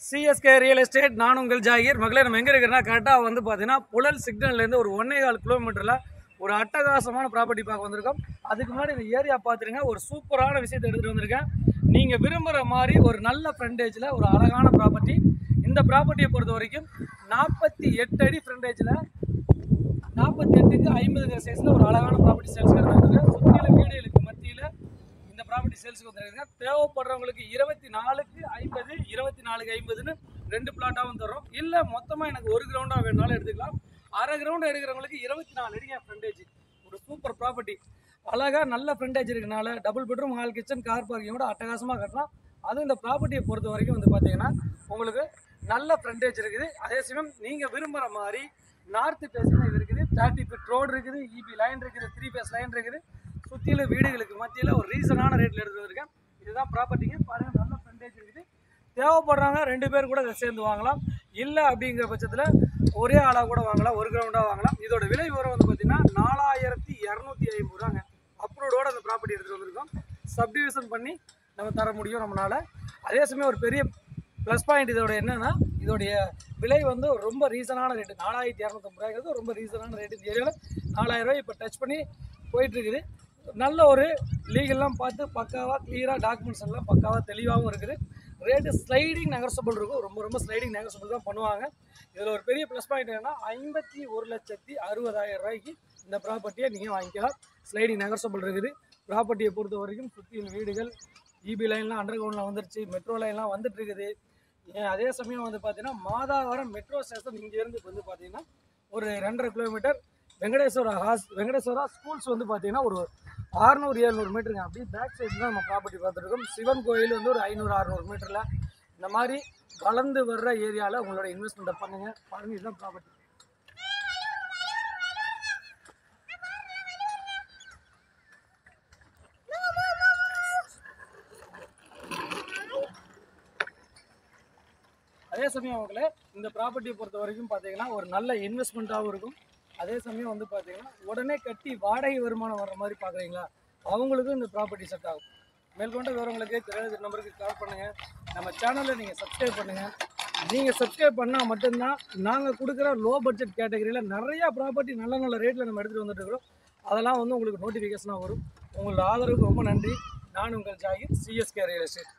CSK real estate. நான் உங்கள் ஜாகிர். மகளே, நம்ம எங்கே இருக்கிறோன்னா கரெக்டாக வந்து பார்த்தீங்கன்னா புழல் சிக்னல்லேருந்து ஒரு 1.25 கிலோமீட்டரில் ஒரு அட்டகாசமான ப்ராப்பர்ட்டி பார்க்க வந்திருக்கோம். அதுக்கு முன்னாடி இந்த ஏரியா பார்த்துருங்க. ஒரு சூப்பரான விஷயத்தை எடுத்துகிட்டு வந்திருக்கேன். நீங்கள் விரும்புகிற மாதிரி ஒரு நல்ல ஃப்ரண்டேஜில் ஒரு அழகான ப்ராப்பர்ட்டி. இந்த ப்ராப்பர்ட்டியை பொறுத்த வரைக்கும் 48 அடி ஃப்ரண்டேஜில் 48க்கு 50 சைஸில் ஒரு அழகான ப்ராப்பர்ட்டி சேல்ஸ் எடுத்துருக்கேன். சுற்றிலும் வீடுகளுக்கு மத்தியில் இந்த ப்ராப்பர்ட்டி சேல்ஸுக்கு வந்துருக்குங்க. தேவைப்படுறவங்களுக்கு 24க்கு 50, 24க்கு 50ன்னு 2 பிளாட்டாகவும் தரோம். இல்லை மொத்தமாக எனக்கு ஒரு கிரவுண்டாக வேணுனாலும் எடுத்துக்கலாம். அரை கிரவுண்டு எடுக்கிறவங்களுக்கு 24 அடிங்க ஃப்ரண்டேஜ். ஒரு சூப்பர் ப்ராப்பர்ட்டி. அழகாக நல்ல ஃப்ரண்டேஜ் இருக்கனால double bedroom, hall, kitchen, car பார்க்கிங்கோட அட்டகாசமாக கட்டலாம். அதுவும் இந்த ப்ராப்பர்ட்டியை பொறுத்த வரைக்கும் வந்து பார்த்தீங்கன்னா உங்களுக்கு நல்ல ஃப்ரண்டேஜ் இருக்குது. அதே சமயம் நீங்கள் விரும்புகிற மாதிரி நார்த்து ஃபேஸில் இது இருக்குது. 30 ஃபீட் ரோடு இருக்குது, இபி லைன் இருக்குது, 3 ஃபேஸ் லைன் இருக்குது. சுற்றியில் வீடுகளுக்கு மத்தியில் ஒரு ரீசனான ரேட்டில் எடுத்து வந்திருக்கேன். இதுதான் ப்ராப்பர்ட்டிங்க. பாருங்கள், நல்ல ஃப்ரண்டேஜ் இருக்குது. தேவைப்படுறாங்க 2 பேர் கூட இதை சேர்ந்து வாங்கலாம். இல்லை அப்படிங்கிற பட்சத்தில் ஒரே ஆளாக கூட வாங்கலாம், ஒரு கிரவுண்டாக வாங்கலாம். இதோட விலை விவரம் வந்து பார்த்தீங்கன்னா 4250 ரூபாங்க. அப்ரூவோட அந்த ப்ராப்பர்ட்டி எடுத்துகிட்டு வந்திருக்கோம். சப்டிவிஷன் பண்ணி நம்ம தர முடியும் நம்மளால். அதே சமயம் ஒரு பெரிய ப்ளஸ் பாயிண்ட் இதோட என்னென்னா, இதோடைய விலை வந்து ரொம்ப ரீசனான ரேட்டு. 4250 ரூபாய்ங்கிறது ரொம்ப ரீசனான ரேட்டு. இந்த ஏரியாவில் 4000 ரூபாய் இப்போ டச் பண்ணி போயிட்டுருக்குது. நல்ல ஒரு லீகல்லாம் பார்த்து பக்காவாக கிளியராக டாக்குமெண்ட்ஸ் எல்லாம் பக்காவாக தெளிவாகவும் இருக்குது. ரேட்டு ஸ்லைடிங் நெகர்சபிள் இருக்கும். ரொம்ப ஸ்லைடிங் நெகர்சபிள் தான் பண்ணுவாங்க. இதில் ஒரு பெரிய ப்ளஸ் பாயிண்ட் என்னென்னா 51,60,000 ரூபாய்க்கு இந்த ப்ராப்பர்ட்டியை நீங்கள் வாங்கிக்கலாம். ஸ்லைடிங் நெகர்சபிள் இருக்குது. ப்ராப்பர்ட்டியை பொறுத்த வரைக்கும் சுற்றியில் வீடுகள், இபி லைன்லாம் அண்டர் கிரவுண்டில் வந்துருச்சு, மெட்ரோ லைன்லாம் வந்துட்டு இருக்குது. அதே சமயம் வந்து பார்த்தீங்கன்னா மாதாவரம் மெட்ரோ ஸ்டேஷன் இங்கேருந்து வந்து பார்த்தீங்கன்னா ஒரு 2.5 கிலோமீட்டர். வெங்கடேஸ்வரா ஸ்கூல்ஸ் வந்து பார்த்தீங்கன்னா ஒரு 600-700 மீட்டருங்க. அப்படியே பேக் சைடு தான் நம்ம ப்ராப்பர்ட்டி பார்த்துருக்கோம். சிவன் கோயில் வந்து ஒரு 500-600 மீட்டரில். இந்த மாதிரி வளர்ந்து வர்ற ஏரியாவில் உங்களோட இன்வெஸ்ட்மெண்ட்டை பண்ணுங்கள். பாருங்கள், இதுதான் ப்ராப்பர்ட்டி. அதே சமயம் அவங்களே இந்த ப்ராப்பர்ட்டியை பொறுத்த வரைக்கும் பார்த்தீங்கன்னா ஒரு நல்ல இன்வெஸ்ட்மெண்ட்டாகவும் இருக்கும். அதே சமயம் வந்து பார்த்தீங்கன்னா உடனே கட்டி வாடகை வருமானம் வர்ற மாதிரி பார்க்குறீங்களா, அவங்களுக்கும் இந்த ப்ராப்பர்ட்டி செட் ஆகும். மேற்கொண்ட விவரங்களுக்கு தெரியாத நம்பருக்கு கால் பண்ணுங்கள். நம்ம சேனலை நீங்கள் சப்ஸ்கிரைப் பண்ணுங்கள். நீங்கள் சப்ஸ்கிரைப் பண்ணால் மட்டும்தான் நாங்கள் கொடுக்குற லோ பட்ஜெட் கேட்டகரியில் நிறையா ப்ராப்பர்ட்டி நல்ல ரேட்டில் நம்ம எடுத்துகிட்டு வந்துட்டு இருக்கிறோம். அதெல்லாம் வந்து உங்களுக்கு நோட்டிஃபிகேஷனாக வரும். உங்களோட ஆதரவுக்கு ரொம்ப நன்றி. நான் உங்கள் ஜாகிர், சிஎஸ்கே ரியல் எஸ்டேட்.